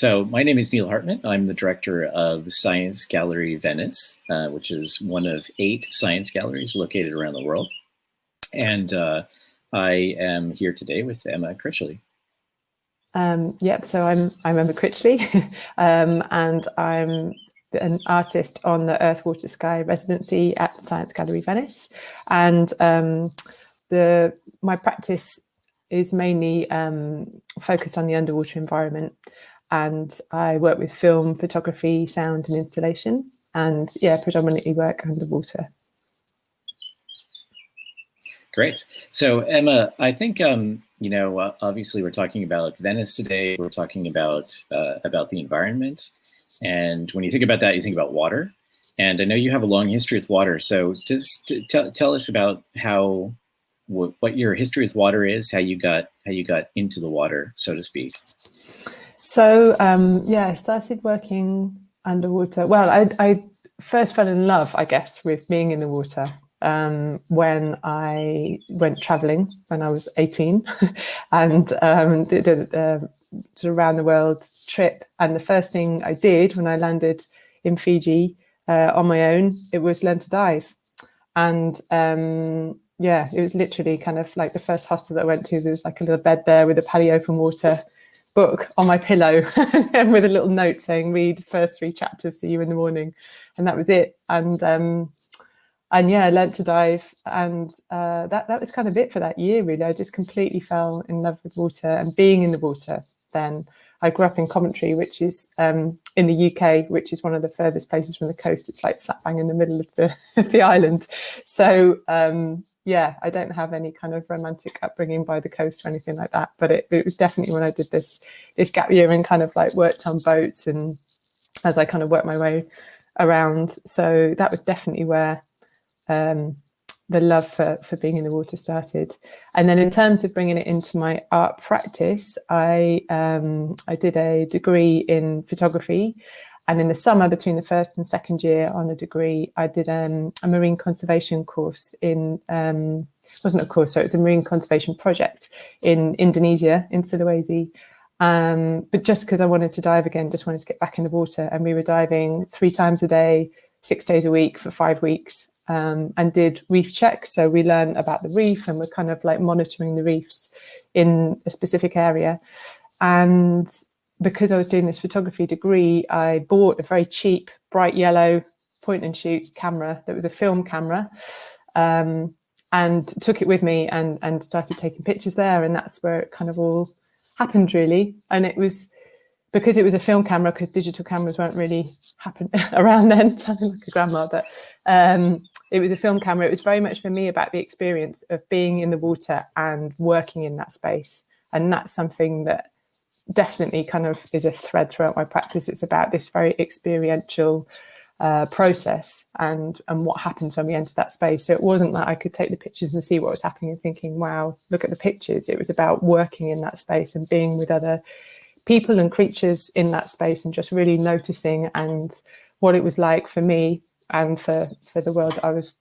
So my name is Neil Hartman. I'm the director of Science Gallery Venice, which is one of 8 science galleries located around the world. And I am here today with Emma Critchley. Yep, so I'm Emma Critchley, and I'm an artist on the Earth, Water, Sky residency at Science Gallery Venice. And my practice is mainly focused on the underwater environment. And I work with film, photography, sound and installation, and predominantly work underwater. Great. So Emma, I think obviously we're talking about Venice today. We're talking about the environment, and when you think about that, you think about water. And I know you have a long history with water. So just tell us about what your history with water is, how you got into the water, so to speak. So I started working underwater. Well, I first fell in love, I guess, with being in the water when I went traveling when I was 18 and did a sort of around the world trip. And the first thing I did when I landed in Fiji on my own, it was learn to dive. And it was literally kind of like the first hostel that I went to. There was like a little bed there with a Paddy Open Water book on my pillow and with a little note saying read the first 3 chapters, see you in the morning. And that was it. And I learned to dive, and that was kind of it for that year, really. I just completely fell in love with water and being in the water. Then I grew up in Coventry, which is in the UK, which is one of the furthest places from the coast. It's like slap bang in the middle of the island. So I don't have any kind of romantic upbringing by the coast or anything like that. But it was definitely when I did this gap year and kind of like worked on boats, and as I kind of worked my way around. So that was definitely where the love for being in the water started. And then in terms of bringing it into my art practice, I did a degree in photography. And in the summer between the first and second year on the degree, I did a marine conservation course it wasn't a course, so it was a marine conservation project in Indonesia, in Sulawesi. But just because I wanted to dive again, just wanted to get back in the water. And we were diving 3 times a day, 6 days a week for 5 weeks. And did reef checks. So we learned about the reef, and we're kind of like monitoring the reefs in a specific area. And because I was doing this photography degree, I bought a very cheap, bright yellow point and shoot camera that was a film camera, and took it with me and started taking pictures there. And that's where it kind of all happened, really. And it was because it was a film camera, because digital cameras weren't really happening around then, sounding like a grandma, but it was a film camera. It was very much for me about the experience of being in the water and working in that space. And that's something that definitely kind of is a thread throughout my practice. It's about this very experiential process and what happens when we enter that space. So it wasn't that I could take the pictures and see what was happening and thinking, wow, look at the pictures. It was about working in that space and being with other people and creatures in that space, and just really noticing and what it was like for me and for the world that I was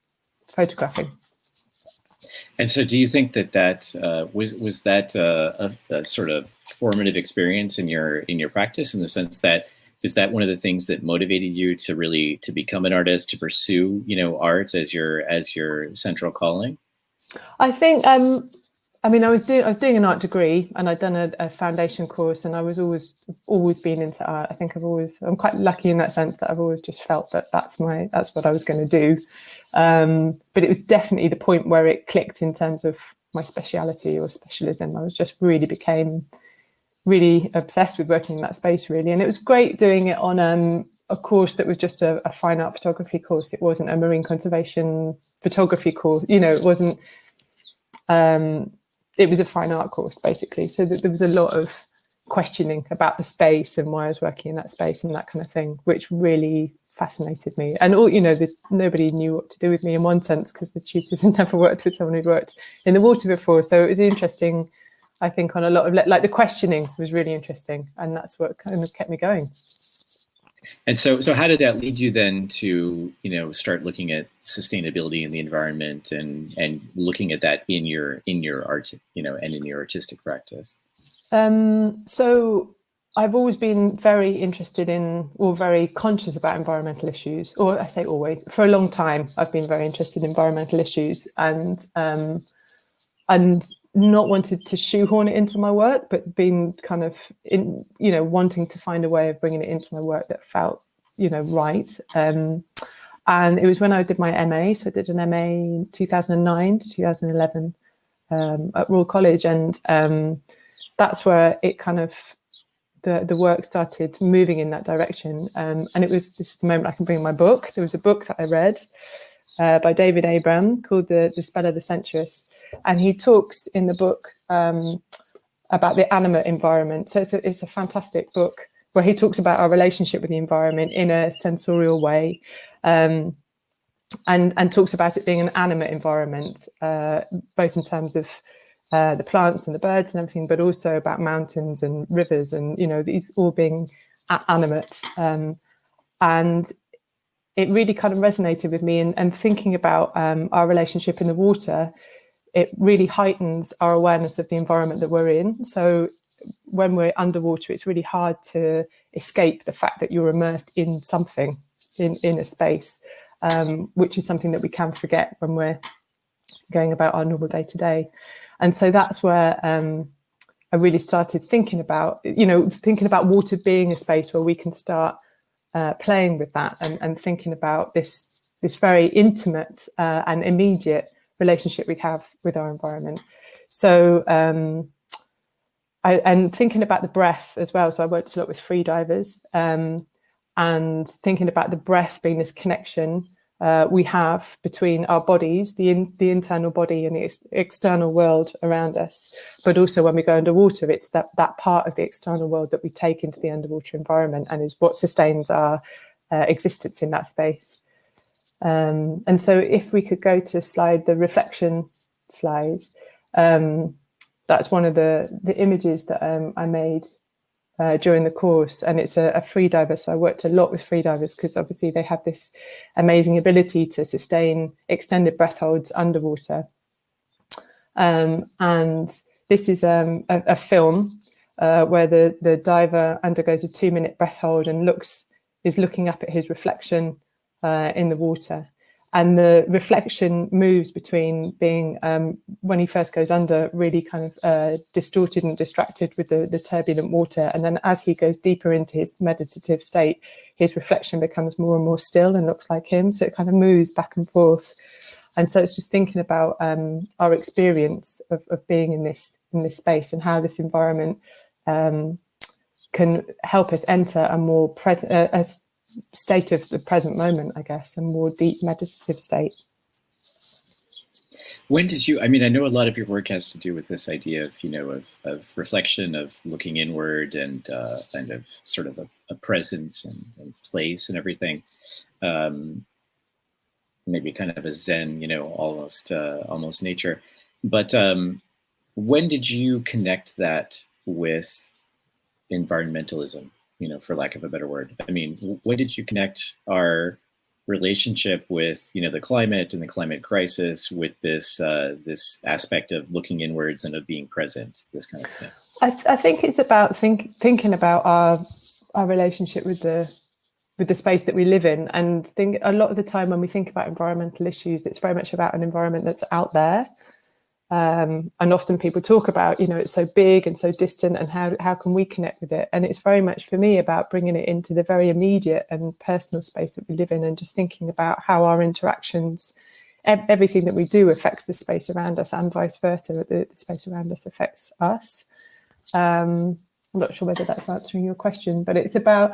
photographing. And so do you think that was that a sort of formative experience in your practice, in the sense that is that one of the things that motivated you to become an artist, to pursue art as your central calling? I think I was doing an art degree, and I'd done a foundation course, and I was always been into art. I think I'm quite lucky in that sense that I've always just felt that that's what I was going to do. But it was definitely the point where it clicked in terms of my speciality or specialism. I was just became really obsessed with working in that space, really. And it was great doing it on a course that was just a fine art photography course. It wasn't a marine conservation photography course. It wasn't. It was a fine art course, basically. So there was a lot of questioning about the space and why I was working in that space and that kind of thing, which really fascinated me. And nobody knew what to do with me in one sense, because the tutors had never worked with someone who'd worked in the water before. So it was interesting, I think, on a lot of like the questioning was really interesting, and that's what kind of kept me going. And so how did that lead you then to, start looking at sustainability in the environment and looking at that in your art, and in your artistic practice? So I've always been very interested in, or very conscious about, environmental issues. Or I say always, for a long time, I've been very interested in environmental issues, and not wanted to shoehorn it into my work, but been kind of wanting to find a way of bringing it into my work that felt right. And it was when I did my MA. So I did an MA in 2009 to 2011 at Royal College, and that's where it kind of the work started moving in that direction. And it was this moment I can bring my book. There was a book that I read by David Abram called The Spell of the Sensuous. And he talks in the book about the animate environment. So it's a fantastic book where he talks about our relationship with the environment in a sensorial way, and talks about it being an animate environment, both in terms of the plants and the birds and everything, but also about mountains and rivers and, these all being animate. And it really kind of resonated with me, and thinking about our relationship in the water, it really heightens our awareness of the environment that we're in. So when we're underwater, it's really hard to escape the fact that you're immersed in something, in a space, which is something that we can forget when we're going about our normal day to day. And so that's where I really started thinking about water being a space where we can start playing with that, and thinking about this very intimate and immediate relationship we have with our environment. So and thinking about the breath as well. So I worked a lot with free divers, and thinking about the breath being this connection we have between our bodies, the internal body, and the external world around us. But also when we go underwater, it's that part of the external world that we take into the underwater environment, and is what sustains our existence in that space. And so if we could go to the reflection slide, that's one of the images that I made during the course, and it's a free diver. So I worked a lot with free divers because obviously they have this amazing ability to sustain extended breath holds underwater. And this is a film where the diver undergoes a 2-minute breath hold and is looking up at his reflection in the water. And the reflection moves between being, when he first goes under, really kind of distorted and distracted with the turbulent water. And then as he goes deeper into his meditative state, his reflection becomes more and more still and looks like him. So it kind of moves back and forth. And so it's just thinking about our experience of being in this space, and how this environment can help us enter a more present, state of the present moment, I guess, a more deep meditative state. When did you, I know a lot of your work has to do with this idea of reflection, of looking inward, and of sort of a presence and place and everything. Maybe kind of a Zen, almost nature. But when did you connect that with environmentalism? For lack of a better word. When did you connect our relationship with, the climate and the climate crisis with this aspect of looking inwards and of being present, this kind of thing? I think it's about thinking about our relationship with the space that we live in, and think a lot of the time when we think about environmental issues, it's very much about an environment that's out there. And often people talk about, it's so big and so distant, and how can we connect with it? And it's very much for me about bringing it into the very immediate and personal space that we live in, and just thinking about how our interactions, everything that we do affects the space around us, and vice versa, that the space around us affects us. I'm not sure whether that's answering your question, but it's about,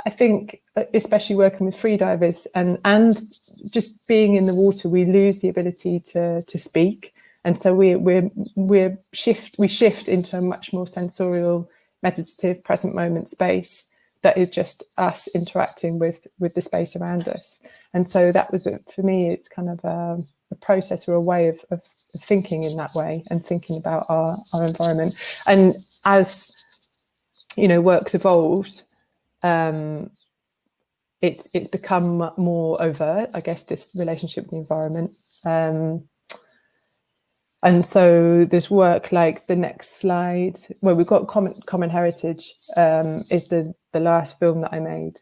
I think, especially working with free divers and just being in the water, we lose the ability to speak. And so we shift into a much more sensorial, meditative, present moment space that is just us interacting with the space around us. And so that was, for me, it's kind of a process or a way of thinking in that way, and thinking about our environment. And as work's evolved, it's become more overt, I guess, this relationship with the environment. And so there's work like the next slide, where we've got Common Heritage, is the last film that I made,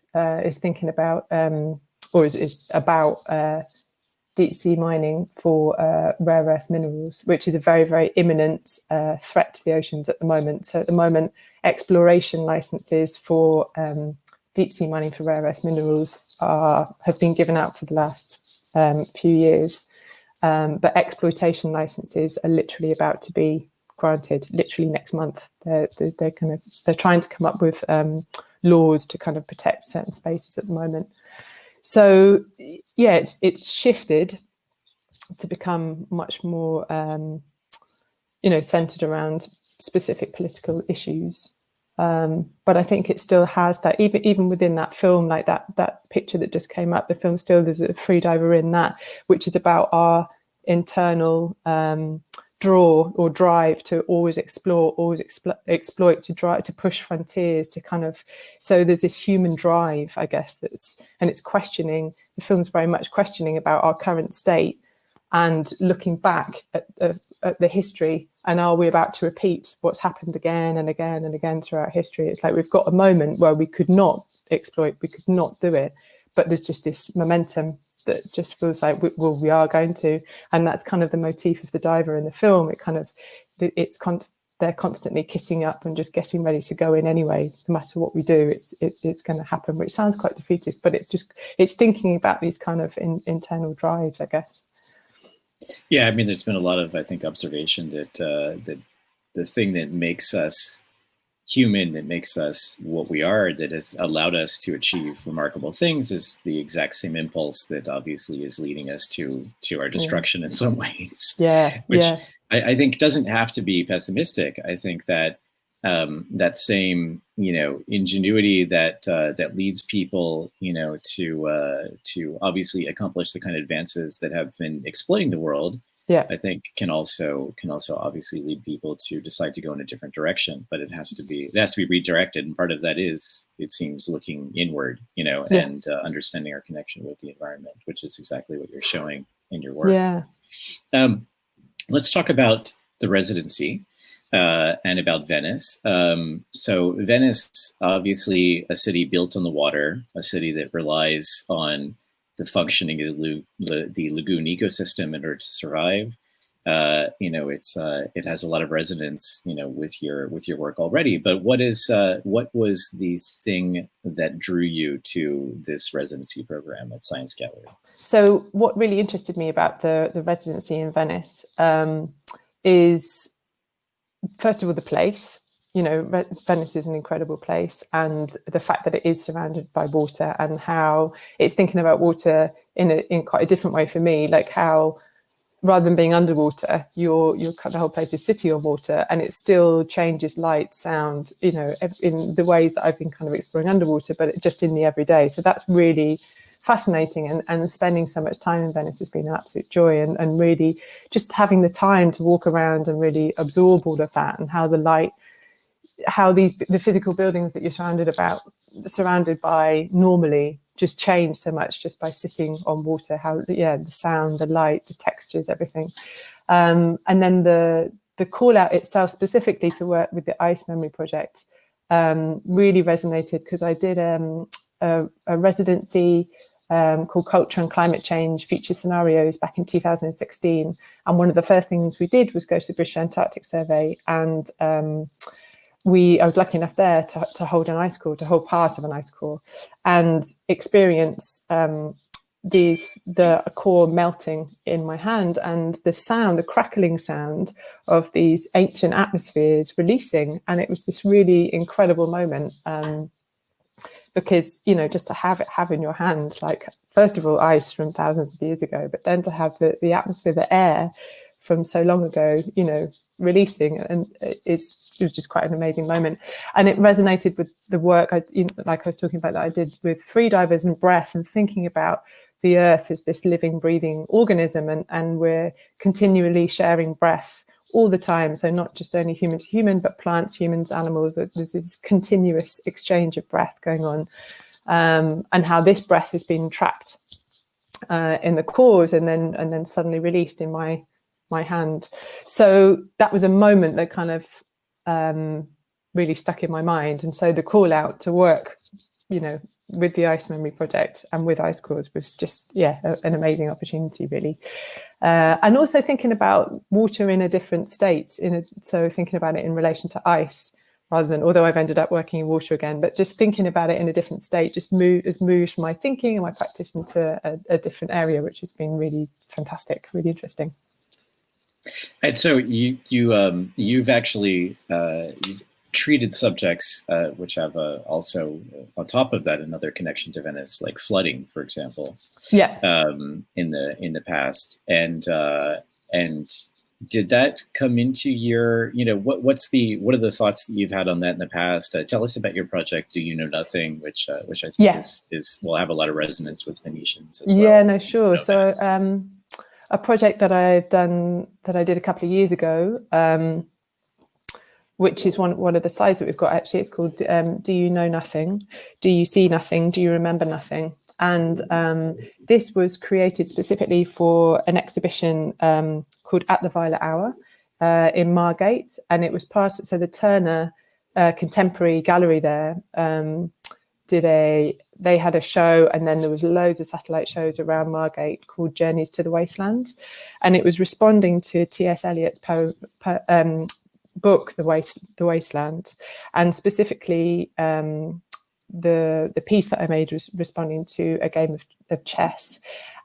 is thinking about, or is about deep sea mining for rare earth minerals, which is a very, very imminent threat to the oceans at the moment. So at the moment, exploration licenses for deep sea mining for rare earth minerals have been given out for the last few years. But exploitation licenses are literally about to be granted, literally next month. They're trying to come up with laws to kind of protect certain spaces at the moment. So yeah, it's shifted to become much more, centered around specific political issues. But I think it still has that, even within that film, like that picture that just came up, the film still, there's a freediver in that, which is about our internal draw or drive to always explore, always exploit, to drive, to push frontiers, to kind of, so there's this human drive, I guess, it's questioning, the film's very much questioning about our current state and looking back at the history, and are we about to repeat what's happened again and again and again throughout history? It's like we've got a moment where we could not exploit, we could not do it, but there's just this momentum that just feels like we are going to, and that's kind of the motif of the diver in the film. They're constantly kissing up and just getting ready to go in anyway. No matter what we do, it's going to happen, which sounds quite defeatist, but it's thinking about these kind of internal drives, I guess. Yeah, I mean, there's been a lot of, I think, observation that the thing that makes us human, that makes us what we are, that has allowed us to achieve remarkable things, is the exact same impulse that obviously is leading us to our destruction in some ways. Yeah, which I think doesn't have to be pessimistic. I think that that same, ingenuity that leads people, to obviously accomplish the kind of advances that have been exploiting the world. Yeah, I think can also obviously lead people to decide to go in a different direction, but it has to be redirected, and part of that is, it seems, looking inward, and understanding our connection with the environment, which is exactly what you're showing in your work. Yeah. Let's talk about the residency. And about Venice. So Venice, obviously a city built on the water, a city that relies on the functioning of the lagoon ecosystem in order to survive. It has a lot of resonance, with your work already. But what was the thing that drew you to this residency program at Science Gallery? So what really interested me about the residency in Venice is, first of all, the place. Venice is an incredible place, and the fact that it is surrounded by water, and how it's thinking about water in quite a different way for me, like how, rather than being underwater, the whole place is sitting on water, and it still changes light, sound, in the ways that I've been kind of exploring underwater, but just in the everyday. So that's really fascinating, and spending so much time in Venice has been an absolute joy, and really just having the time to walk around and really absorb all of that, and how the light, how the physical buildings that you're surrounded by normally just change so much just by sitting on water, how the sound, the light, the textures, everything. And then the call out itself specifically to work with the Ice Memory Project really resonated, because I did a residency called Culture and Climate Change Future Scenarios back in 2016. And one of the first things we did was go to the British Antarctic Survey, and I was lucky enough there to hold an ice core, to hold part of an ice core, and experience the core melting in my hand, and the crackling sound of these ancient atmospheres releasing. And it was this really incredible moment, because, just to have in your hands, like, first of all, ice from thousands of years ago, but then to have the atmosphere, the air from so long ago, releasing, and it was just quite an amazing moment. And it resonated with the work like I was talking about, that I did with freedivers and breath, and thinking about the earth as this living, breathing organism, and we're continually sharing breath all the time. So not just only human to human, but plants, humans, animals. There's this continuous exchange of breath going on, and how this breath has been trapped in the cores, and then suddenly released in my my hand. So that was a moment that kind of really stuck in my mind. And so the call out to work, you know, with the Ice Memory Project and with Ice Cores was just, an amazing opportunity, really. And also thinking about water in a different state, so thinking about it in relation to ice, rather than, although I've ended up working in water again, but just thinking about it in a different state has moved my thinking and my practice into a different area, which has been really fantastic, really interesting. And so you've actually you've treated subjects which have also on top of that another connection to Venice, like flooding, for example. Yeah. In the past, and did that come into your, what are the thoughts that you've had on that in the past? Tell us about your project, Do You Know Nothing, which I think is will have a lot of resonance with Venetians as well. Yeah, no, sure. So a project that I did a couple of years ago, which is one of the slides that we've got, actually, it's called Do You Know Nothing? Do You See Nothing? Do You Remember Nothing? And this was created specifically for an exhibition called At the Violet Hour in Margate. And it was so the Turner Contemporary Gallery there they had a show, and then there was loads of satellite shows around Margate called Journeys to the Wasteland. And it was responding to T.S. Eliot's book, The Wasteland. And specifically, the piece that I made was responding to a game of chess.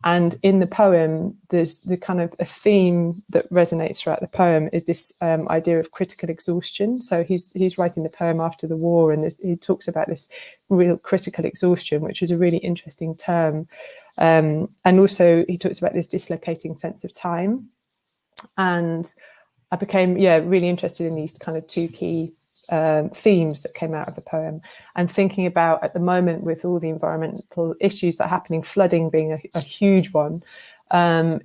And in the poem, there's the kind of a theme that resonates throughout the poem is this idea of critical exhaustion. So he's writing the poem after the war, and he talks about this real critical exhaustion, which is a really interesting term. And also he talks about this dislocating sense of time. And I became, really interested in these kind of two key themes that came out of the poem, and thinking about, at the moment, with all the environmental issues that are happening, flooding being a huge one,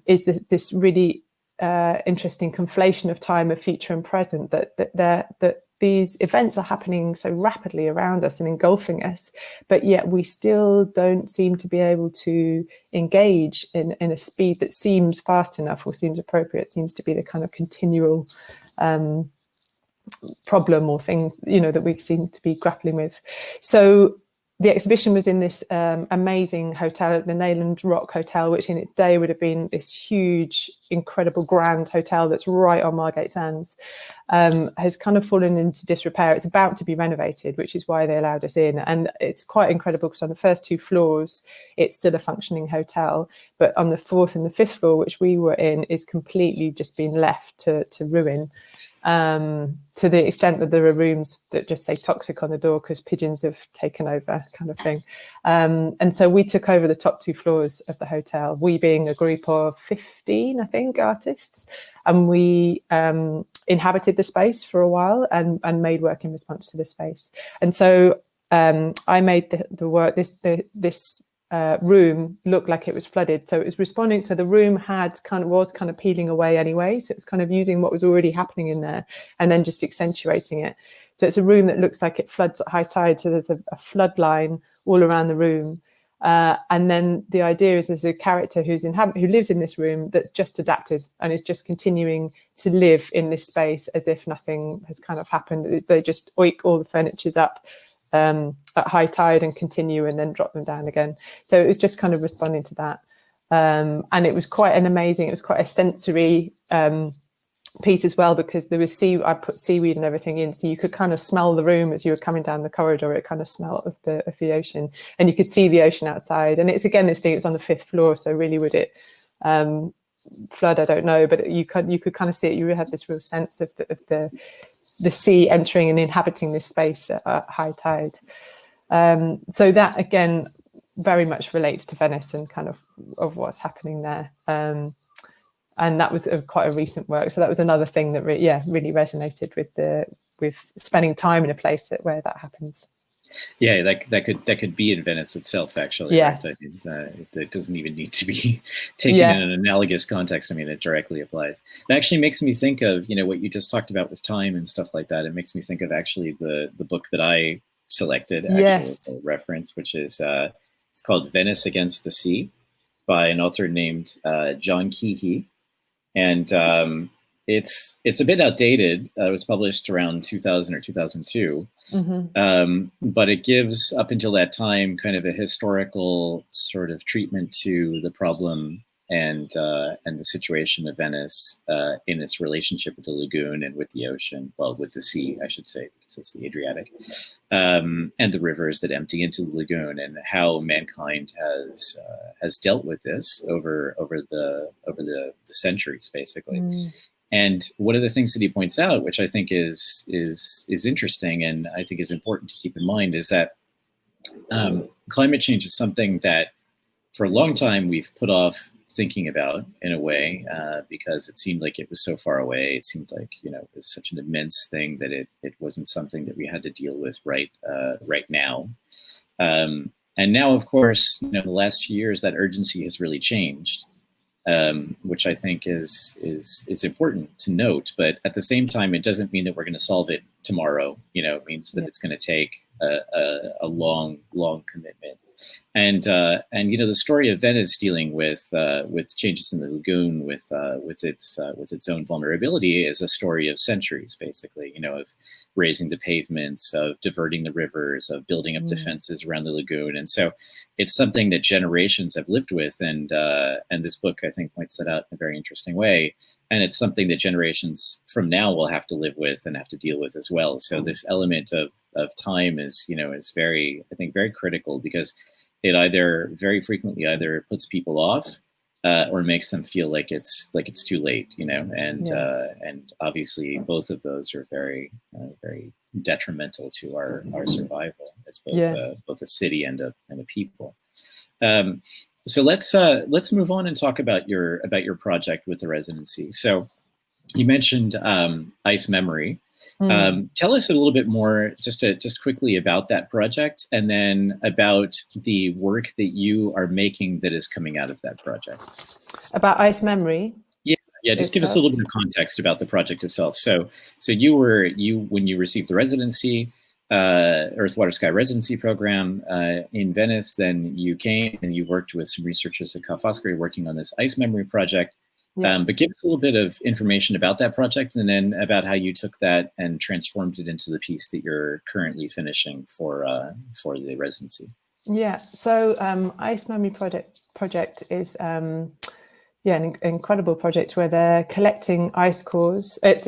is this really interesting conflation of time, of future and present, that these events are happening so rapidly around us and engulfing us, but yet we still don't seem to be able to engage in a speed that seems fast enough or seems appropriate, seems to be the kind of continual problem or things, that we seem to be grappling with. So the exhibition was in this amazing hotel, the Nayland Rock Hotel, which in its day would have been this huge, incredible, grand hotel that's right on Margate Sands, has kind of fallen into disrepair. It's about to be renovated, which is why they allowed us in. And it's quite incredible because on the first two floors, it's still a functioning hotel. But on the fourth and the fifth floor, which we were in, is completely just been left to ruin. To the extent that there are rooms that just say toxic on the door because pigeons have taken over, kind of thing. And so we took over the top two floors of the hotel, we being a group of 15, I think, artists. And we inhabited the space for a while and made work in response to the space. And so I made the work, this room looked like it was flooded, so it was responding. So the room was kind of peeling away anyway, so it's kind of using what was already happening in there and then just accentuating it. So it's a room that looks like it floods at high tide, so there's a flood line all around the room, and then the idea is there's a character who lives in this room that's just adapted and is just continuing to live in this space as if nothing has kind of happened. They just oik all the furnitures up at high tide and continue and then drop them down again. So it was just kind of responding to that. And it was quite a sensory piece as well, because there was I put seaweed and everything in, so you could kind of smell the room as you were coming down the corridor. It kind of smelled of the ocean, and you could see the ocean outside. And it's again this thing, it's on the fifth floor, so really would it flood? I don't know, but you could kind of see it. You had this real sense of the sea entering and inhabiting this space at high tide. So that again very much relates to Venice and kind of what's happening there. And that was quite a recent work. So that was another thing that really resonated with spending time in a place where that happens. Yeah, that could be in Venice itself, actually. Yeah. Right? It doesn't even need to be taken in an analogous context. I mean, it directly applies. It actually makes me think of, what you just talked about with time and stuff like that. It makes me think of actually the book that I selected as a reference, which is it's called Venice Against the Sea by an author named John Keehee. and it's a bit outdated. It was published around 2000 or 2002, but it gives, up until that time, kind of a historical sort of treatment to the problem and the situation of Venice in its relationship with the lagoon and with the ocean, well, with the sea, I should say, because it's the Adriatic, and the rivers that empty into the lagoon, and how mankind has dealt with this over the centuries, basically. And one of the things that he points out, which I think is interesting and I think is important to keep in mind, is that climate change is something that for a long time we've put off thinking about, in a way, because it seemed like it was so far away. It seemed like, it was such an immense thing that it wasn't something that we had to deal with right now. And now, of course, in the last few years, that urgency has really changed. Which I think is important to note, but at the same time, it doesn't mean that we're going to solve it tomorrow. It means that it's going to take a long commitment. And the story of Venice dealing with changes in the lagoon, with its own vulnerability, is a story of centuries, basically. Of raising the pavements, of diverting the rivers, of building up defenses around the lagoon, and so it's something that generations have lived with. And this book, I think, points that out in a very interesting way. And it's something that generations from now will have to live with and have to deal with as well. So this element of time is very, I think, very critical, because it very frequently either puts people off or makes them feel like it's too late, and obviously both of those are very detrimental to our survival as both a city and a people. So let's move on and talk about your project with the residency. So you mentioned Ice Memory. Tell us a little bit more, just quickly, about that project, and then about the work that you are making that is coming out of that project. About Ice Memory? Yeah. Just give us a little bit of context about the project itself. So when you received the residency, Earth, Water, Sky residency program in Venice, then you came and you worked with some researchers at Ca' Foscari working on this Ice Memory project. But give us a little bit of information about that project, and then about how you took that and transformed it into the piece that you're currently finishing for the residency. Yeah. So Ice Memory project is an incredible project where they're collecting ice cores. They're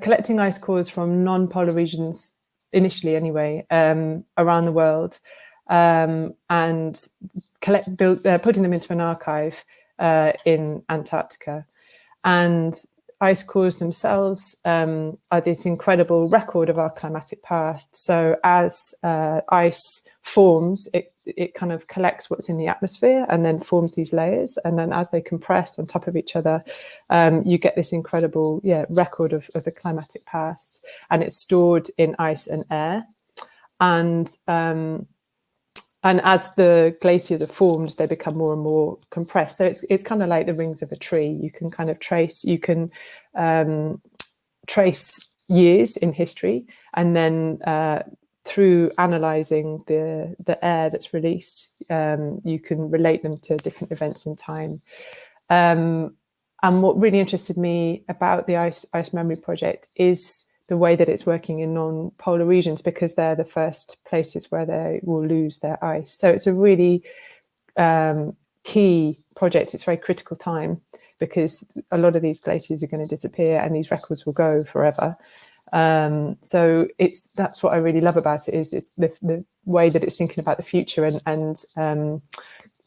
collecting ice cores from non-polar regions initially, anyway, around the world, and putting them into an archive in Antarctica. And ice cores themselves are this incredible record of our climatic past. So as ice forms, it kind of collects what's in the atmosphere and then forms these layers. And then as they compress on top of each other, you get this incredible record of the climatic past. And it's stored in ice and air. And as the glaciers are formed, they become more and more compressed. So it's kind of like the rings of a tree. You can kind of trace years in history, and then through analysing the air that's released, you can relate them to different events in time. And what really interested me about the Ice Memory project is the way that it's working in non-polar regions, because they're the first places where they will lose their ice. So it's a really key project. It's a very critical time, because a lot of these glaciers are going to disappear and these records will go forever. So that's what I really love about it, is the way that it's thinking about the future. And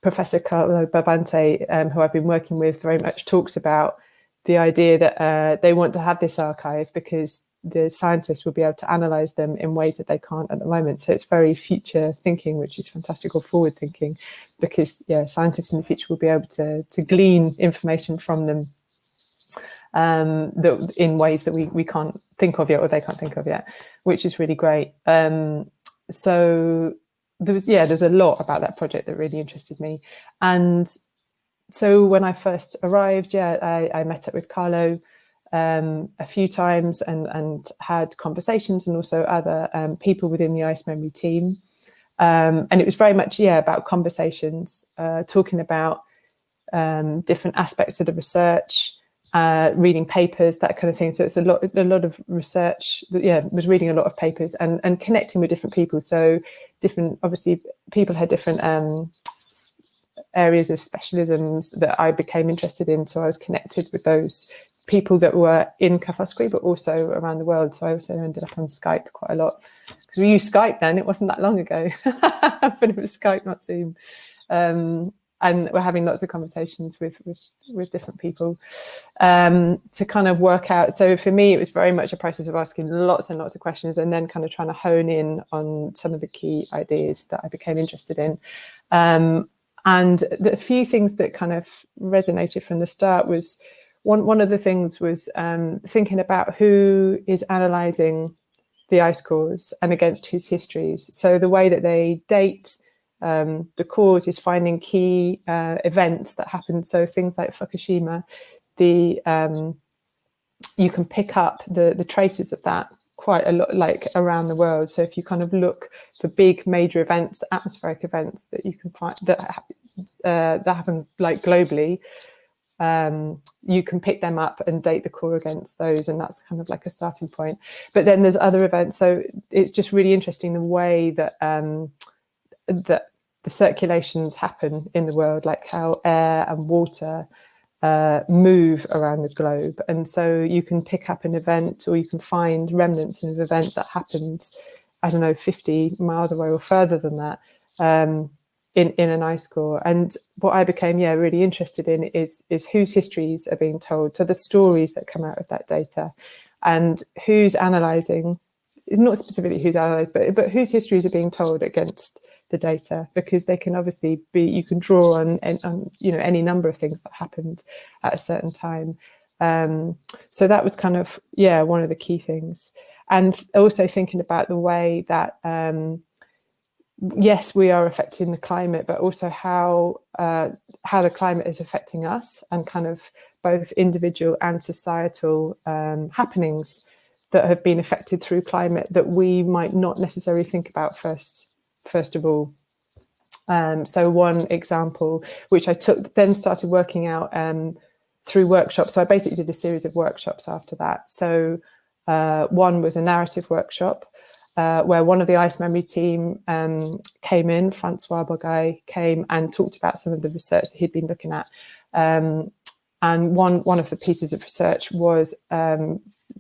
Professor Carlo Barbante, who I've been working with, very much talks about the idea that they want to have this archive because the scientists will be able to analyze them in ways that they can't at the moment. So it's very future thinking, which is fantastic, or forward thinking, because scientists in the future will be able to glean information from them that in ways that we can't think of yet, or they can't think of yet, which is really great. So there's a lot about that project that really interested me. And so when I first arrived, I met up with Carlo a few times and had conversations, and also other people within the Ice Memory team. And it was very much about conversations, talking about different aspects of the research, reading papers, that kind of thing. So it's a lot of research. Was reading a lot of papers and connecting with different people. So obviously people had different areas of specialisms that I became interested in. So I was connected with those people that were in Karfostry, but also around the world. So I also ended up on Skype quite a lot, because we used Skype then. It wasn't that long ago, but it was Skype, not Zoom. And we're having lots of conversations with different people to kind of work out. So for me, it was very much a process of asking lots and lots of questions, and then kind of trying to hone in on some of the key ideas that I became interested in. And the few things that kind of resonated from the start was, one of the things was thinking about who is analysing the ice cores and against whose histories. So the way that they date the cores is finding key events that happened. So things like Fukushima, you can pick up the traces of that quite a lot, like around the world. So if you kind of look for big major events, atmospheric events that you can find that happen like globally, you can pick them up and date the core against those, and that's kind of like a starting point. But then there's other events. So it's just really interesting the way that that the circulations happen in the world, like how air and water move around the globe. And so you can pick up an event, or you can find remnants of an event that happened, I don't know, 50 miles away or further than that, in an ice core. And what I became really interested in is whose histories are being told. So the stories that come out of that data, and who's analysing, not specifically who's analysed, but whose histories are being told against the data, because they can obviously be, you can draw on any number of things that happened at a certain time. So that was kind of one of the key things. And also thinking about the way that yes, we are affecting the climate, but also how the climate is affecting us, and kind of both individual and societal happenings that have been affected through climate that we might not necessarily think about first of all. So one example, which I then started working out through workshops. So I basically did a series of workshops after that. So one was a narrative workshop where one of the Ice Memory team came in, Francois Bogai came and talked about some of the research that he'd been looking at. And one of the pieces of research was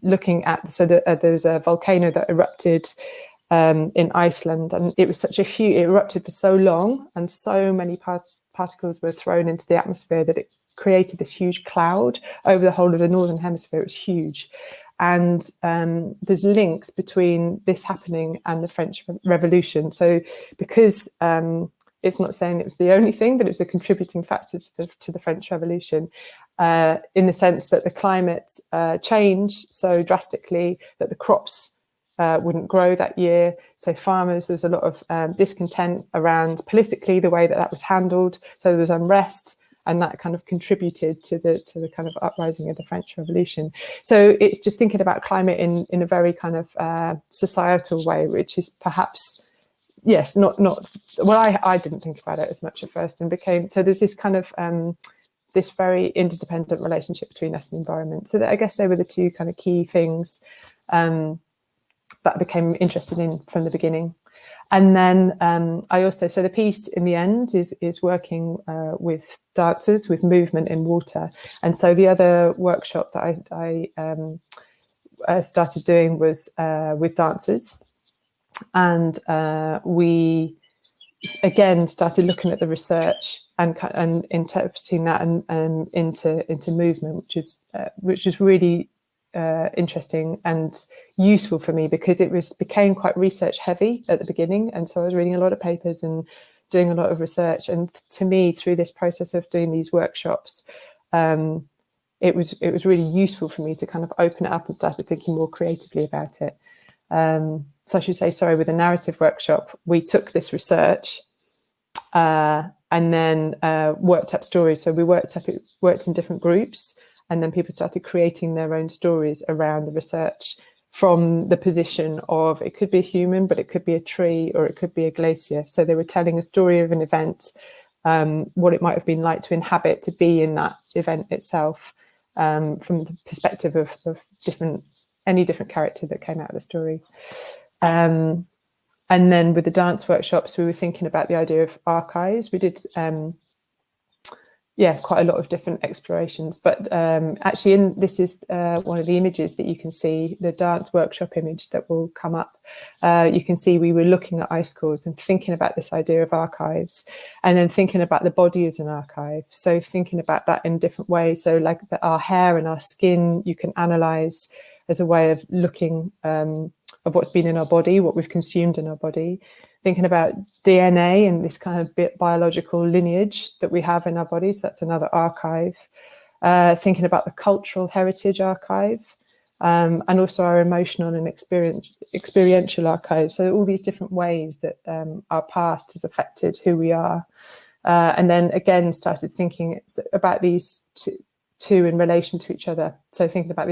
looking at, so there was a volcano that erupted in Iceland, and it was such a huge, it erupted for so long, and so many particles were thrown into the atmosphere that it created this huge cloud over the whole of the northern hemisphere. It was huge. And there's links between this happening and the French Revolution. So because it's not saying it was the only thing, but it was a contributing factor to the French Revolution, in the sense that the climate changed so drastically that the crops wouldn't grow that year. So farmers, there's a lot of discontent around politically the way that was handled. So there was unrest, and that kind of contributed to the kind of uprising of the French Revolution. So it's just thinking about climate in a very kind of societal way, which is perhaps, yes, not well, I didn't think about it as much at first, and became, so there's this kind of this very interdependent relationship between us and the environment. So that, I guess they were the two kind of key things that I became interested in from the beginning. And then I also, so the piece in the end is working with dancers, with movement in water. And so the other workshop that I started doing was with dancers. And we, again, started looking at the research and interpreting that and into movement, which is really interesting and useful for me, because it became quite research heavy at the beginning, and so I was reading a lot of papers and doing a lot of research. And to me, through this process of doing these workshops, it was really useful for me to kind of open it up and started thinking more creatively about it. So I should say, sorry, with the narrative workshop, we took this research and then worked up stories. So we worked in different groups, and then people started creating their own stories around the research from the position of, it could be a human, but it could be a tree, or it could be a glacier. So they were telling a story of an event what it might have been like to inhabit, to be in that event itself, from the perspective of any different character that came out of the story. And then with the dance workshops, we were thinking about the idea of archives. We did quite a lot of different explorations, but actually this is one of the images that you can see, the dance workshop image that will come up. You can see we were looking at ice cores and thinking about this idea of archives, and then thinking about the body as an archive. So thinking about that in different ways. So like our hair and our skin, you can analyze as a way of looking of what's been in our body, what we've consumed in our body. Thinking about DNA and this kind of biological lineage that we have in our bodies, that's another archive. Thinking about the cultural heritage archive, and also our emotional and experiential archive. So all these different ways that our past has affected who we are. And then again, started thinking about these two in relation to each other. So thinking about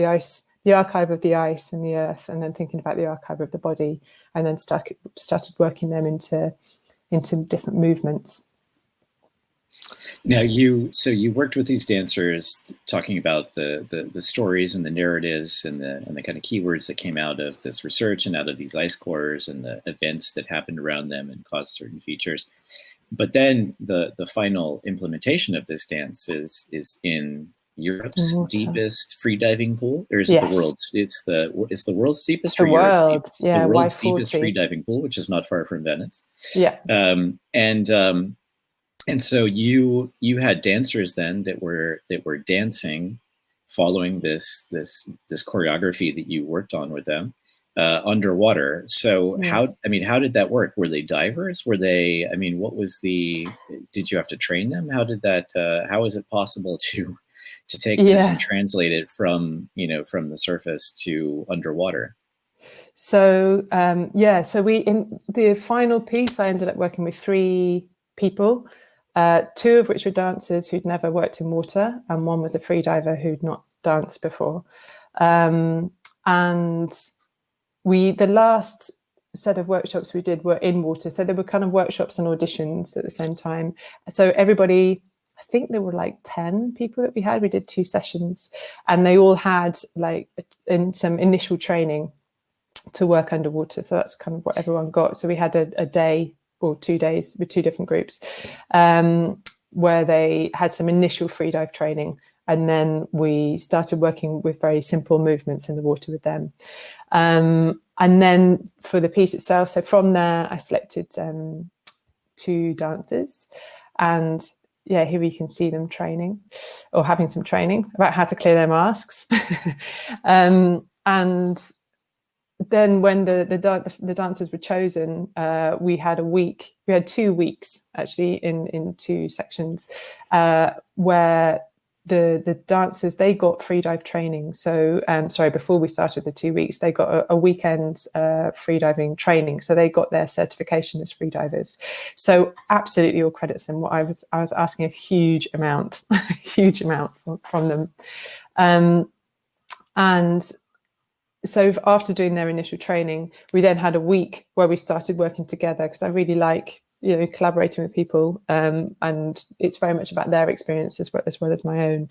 the archive of the ice and the earth, and then thinking about the archive of the body, and then started working them into different movements. Now you worked with these dancers, talking about the stories and the narratives and the kind of keywords that came out of this research and out of these ice cores and the events that happened around them and caused certain features. But then the final implementation of this dance is in Europe's deepest freediving pool, or is it the world's? It's the world's deepest, the or Europe's deepest? Yeah, the world's deepest freediving pool, which is not far from Venice. Yeah. And so you had dancers then that were dancing, following this choreography that you worked on with them underwater. So how did that work? Were they divers? Were they? I mean, did you have to train them? How did that? How is it possible to take this and translate it from the surface to underwater? So so we, in the final piece, I ended up working with 3 people, 2 of which were dancers who'd never worked in water, and 1 was a freediver who'd not danced before. And the last set of workshops we did were in water, so there were kind of workshops and auditions at the same time. So everybody, I think there were like 10 people that we had. We did 2 sessions, and they all had some initial training to work underwater. So that's kind of what everyone got. So we had a day or 2 days with 2 different groups, where they had some initial freedive training, and then we started working with very simple movements in the water with them. And then for the piece itself, so from there I selected 2 dancers, and here we can see them training, or having some training about how to clear their masks. And then when the dancers were chosen, we had 2 weeks actually in 2 sections, where the dancers, they got freedive training. So before we started the 2 weeks, they got a weekend freediving training. So they got their certification as freedivers. So absolutely all credit to them. I was asking a huge amount from them. And so after doing their initial training, we then had a week where we started working together, because I really like collaborating with people, and it's very much about their experience as well as my own.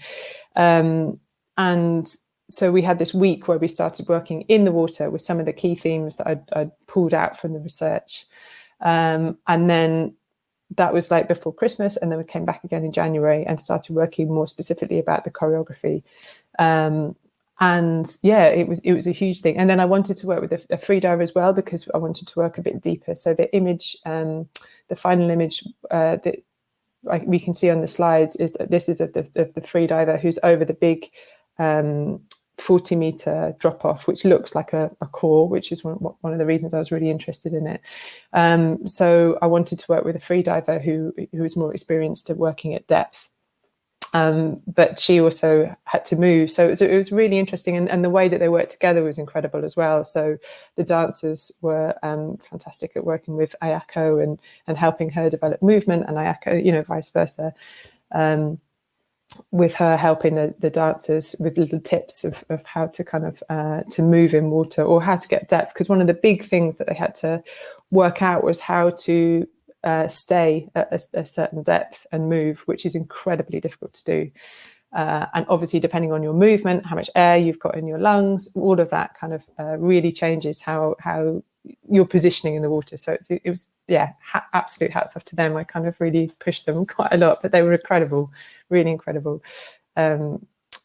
And so we had this week where we started working in the water with some of the key themes that I'd pulled out from the research, and then that was like before Christmas, and then we came back again in January and started working more specifically about the choreography. And it was a huge thing. And then I wanted to work with a freediver as well, because I wanted to work a bit deeper. So the image, the final image that we can see on the slides, is that this is of the freediver who's over the big 40-meter drop off, which looks like a core, which is one of the reasons I was really interested in it. So I wanted to work with a freediver who was more experienced at working at depth. But she also had to move. So it was really interesting. And the way that they worked together was incredible as well. So the dancers were fantastic at working with Ayako and helping her develop movement, and Ayako, vice versa, with her helping the dancers with little tips of how to kind of to move in water, or how to get depth. Because one of the big things that they had to work out was how to stay at a certain depth and move, which is incredibly difficult to do. And obviously, depending on your movement, how much air you've got in your lungs, all of that kind of really changes how you're positioning in the water. So it was, yeah, absolute hats off to them. I kind of really pushed them quite a lot, but they were incredible, really incredible.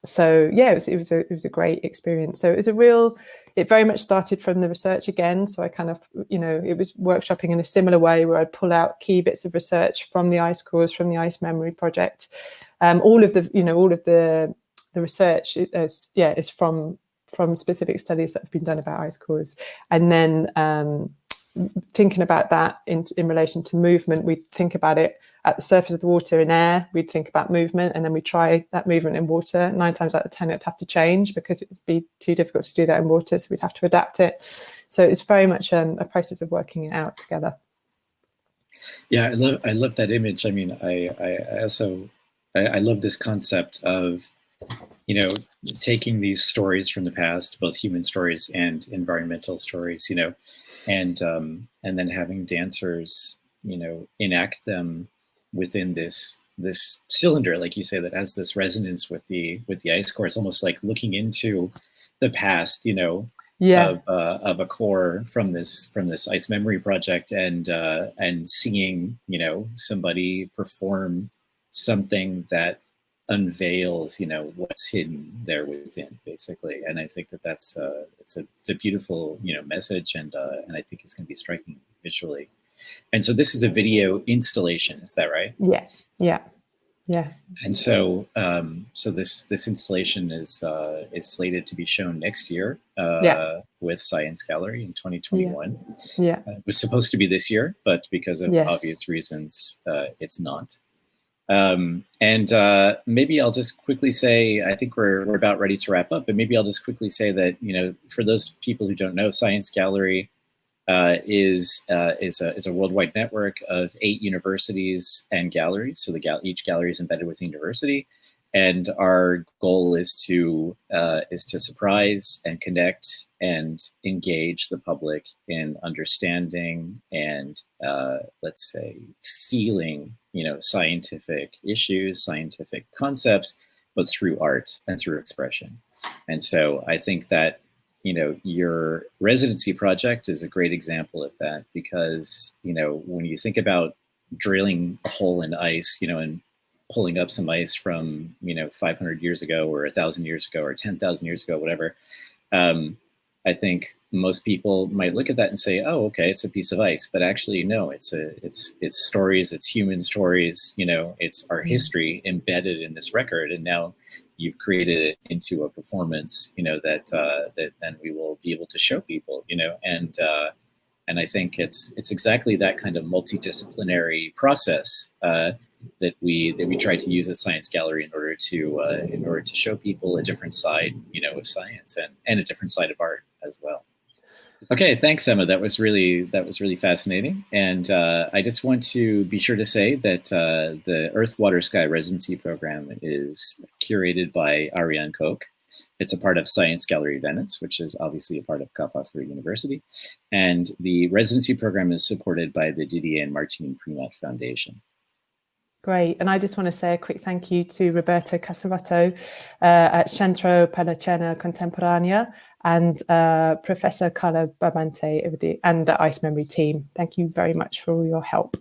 So yeah, it was a great experience. So it very much started from the research again. So I kind of, it was workshopping in a similar way where I'd pull out key bits of research from the ice cores, from the Ice Memory Project. All of the research is from specific studies that have been done about ice cores. And then thinking about that in relation to movement, we'd think about it at the surface of the water in air, we'd think about movement, and then we try that movement in water. 9 times out of 10, it'd have to change because it would be too difficult to do that in water, so we'd have to adapt it. So it's very much a process of working it out together. Yeah, I love that image. I mean, I love this concept of, taking these stories from the past, both human stories and environmental stories, and then having dancers, enact them within this cylinder, like you say, that has this resonance with the ice core. It's almost like looking into the past, of a core from this Ice Memory Project, and seeing, somebody perform something that unveils, what's hidden there within, basically. And I think that's it's a beautiful, message, and I think it's going to be striking visually. And so this is a video installation, is that right? Yeah. And so so this installation is slated to be shown next year with Science Gallery in 2021. It was supposed to be this year, but because of obvious reasons, it's not. And maybe I'll just quickly say, I think we're about ready to wrap up, but maybe I'll just quickly say that, for those people who don't know, Science Gallery is a worldwide network of 8 universities and galleries. So each gallery is embedded with a university, and our goal is to surprise and connect and engage the public in understanding and let's say feeling, scientific issues, scientific concepts, but through art and through expression. And so I think that your residency project is a great example of that, because, when you think about drilling a hole in ice, and pulling up some ice from, 500 years ago or 1,000 years ago or 10,000 years ago, whatever, I think most people might look at that and say, oh, okay, it's a piece of ice. But actually, no, it's stories, it's human stories, it's our history embedded in this record. And now you've created it into a performance, that then we will be able to show people, and I think it's exactly that kind of multidisciplinary process that we try to use at Science Gallery in order to show people a different side, of science and a different side of art as well. Okay, thanks, Emma. That was really fascinating. And I just want to be sure to say that the Earth, Water, Sky residency program is curated by Ariane Koch. It's a part of Science Gallery Venice, which is obviously a part of Ca' Foscari University. And the residency program is supported by the Didier and Martine Primat Foundation. Great. And I just want to say a quick thank you to Roberto Casarotto at Centro per la Scena Contemporanea and Professor Carla Barbante and the Ice Memory team. Thank you very much for all your help.